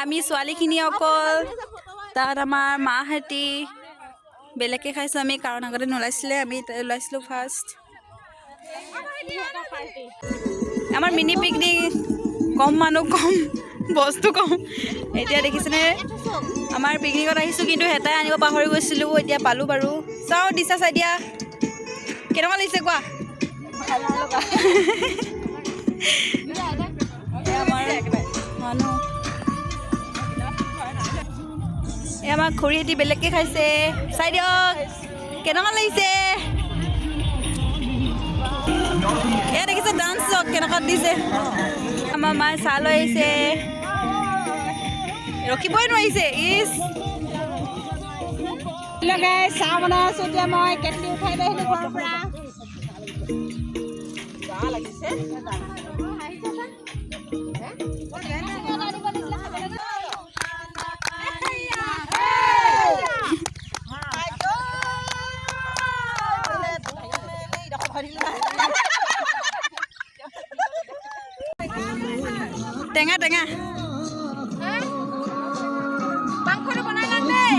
আমি ছোৱালীখিনি অকল তাত আমাৰ মাহঁতি বেলেগকৈ খাইছোঁ আমি কাৰণ আগতে নোলাইছিলে আমি ওলাইছিলোঁ ফাৰ্ষ্ট আমাৰ মিনি পিকনিক কম মানুহ কম বস্তু কম এতিয়া দেখিছেনে আমাৰ পিকনিকত আহিছোঁ কিন্তু হেতাই আনিব পাহৰি গৈছিলোঁ এতিয়া পালোঁ বাৰু চাওঁ দিছা চাই দিয়া কেনেকুৱা লাগিছে কোৱা মানুহ এই আমাৰ খুৰীহঁতি বেলেগকৈ খাইছে চাই দিয়ক কেনেকুৱা লাগিছে এয়া দেখিছে ডান্স চক কেনেকুৱা দিছে আমাৰ মায়ে চাহ লৈ আহিছে ৰখিবই নোৱাৰিছে ইচ চাহ বনাই আছো এতিয়া মই কেটলি উঠাই লৈ আহিলো ঘৰৰ পৰা টেঙা টেঙা মাংসটো বনাই লম দেই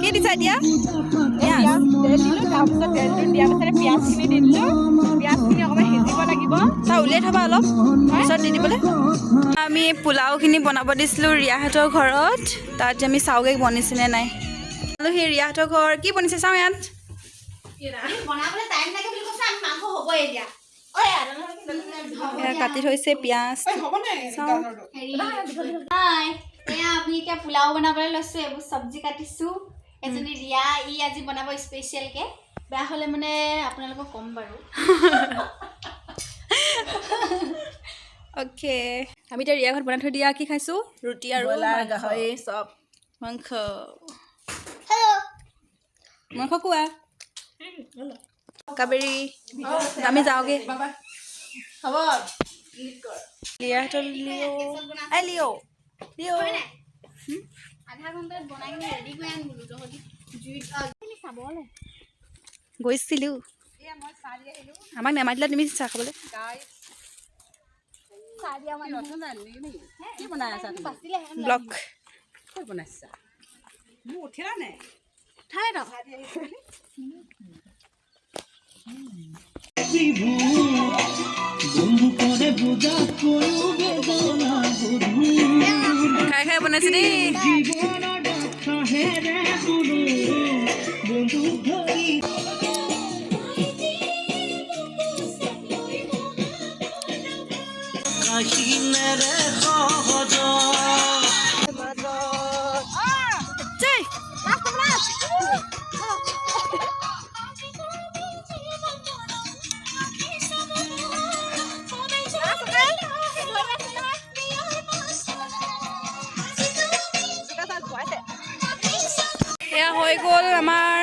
কি দিছা এতিয়া তাৰপিছত তেলটো দিয়াৰ পিছতে পিঁয়াজখিনি দি দিলোঁ পিঁয়াজখিনি অকণমান সিজিব লাগিব তাৰ উলিয়াই থবা অলপ পিছত দি দিবলৈ আমি পোলাওখিনি বনাব দিছিলোঁ ৰিয়াহঁতৰ ঘৰত তাত যে আমি চাওঁগৈ বনিছেনে নাই আৰু সেই ৰিয়াহঁতৰ ঘৰ কি বনিছে চাওঁ ইয়াত কাটি থৈছে পিঁয়াজ আমি এতিয়া পোলাও বনাবলৈ লৈছোঁ এইবোৰ চব্জি কাটিছোঁ এজনী ৰিয়া ই আজি বনাব স্পেচিয়েলকৈ বেয়া হ'লে মানে আপোনালোকক ক'ম বাৰু অ'কে আমি এতিয়া ৰিয়া ঘৰত বনাই থৈ দিয়া কি খাইছোঁ ৰুটি আৰু গাহৰি চব মাংস মাংস কোৱা কাবেৰী আমি যাওঁগৈ হ'ব লিয়াহঁতৰ লিঅ' আধা ঘণ্টাত বনাই কিনে ৰেডি কৰি আনিলোঁ তহঁতি জুইত চাবলৈ গৈছিলোঁ আমাক নেমাতিলা তুমি চাহ খাবলৈ কি বনাই আছা ব্লক ক'ত বনাইছা মোৰ উঠিলা নে ঠাই ৰ খাই খাই বনাইছে দেই এয়া হৈ গ'ল আমাৰ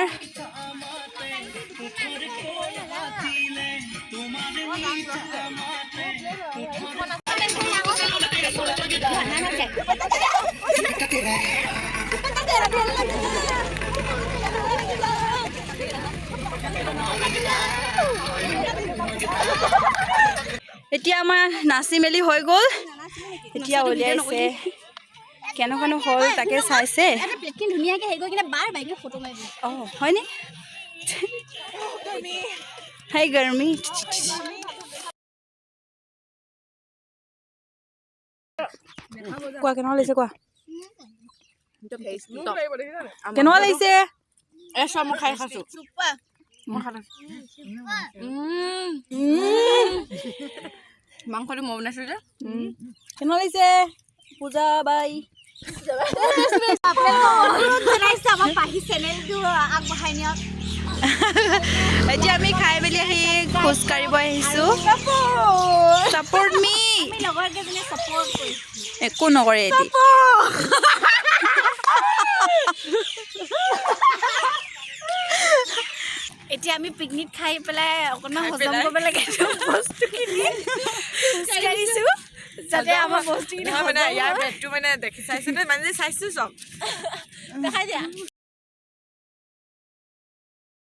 এতিয়া আমাৰ নাচি মেলি হৈ গ'ল এতিয়া উলিয়াইছে কেনেকুৱানো হ'ল তাকে চাইছে ধুনীয়াকৈ হেৰি কৰি কিনে বাৰ বাইকে ফটো মাৰিব অঁ হয়নে হাই গৰমি কোৱা কেনেকুৱা লাগিছে কোৱা কেনেকুৱা লাগিছে মই খাই খাইছোঁ মাংসটো মই বনাইছোঁ যে কেনেকুৱা লাগিছে পূজা বাই এতিয়া আমি খাই মেলি আহি খোজকাঢ়িব আহিছোঁ ছাপৰ্ট মি একো নকৰে এতিয়া এতিয়া আমি পিকনিক খাই পেলাই অকণমান হজম কৰিব লাগে বস্তুখিনি খোজকাঢ়িছোঁ যাতে আমাৰ বস্তুখিনি মানে ইয়াৰ পেটটো মানে দেখি চাইছোঁ মানে চাইছোঁ চব দেখাই দিয়া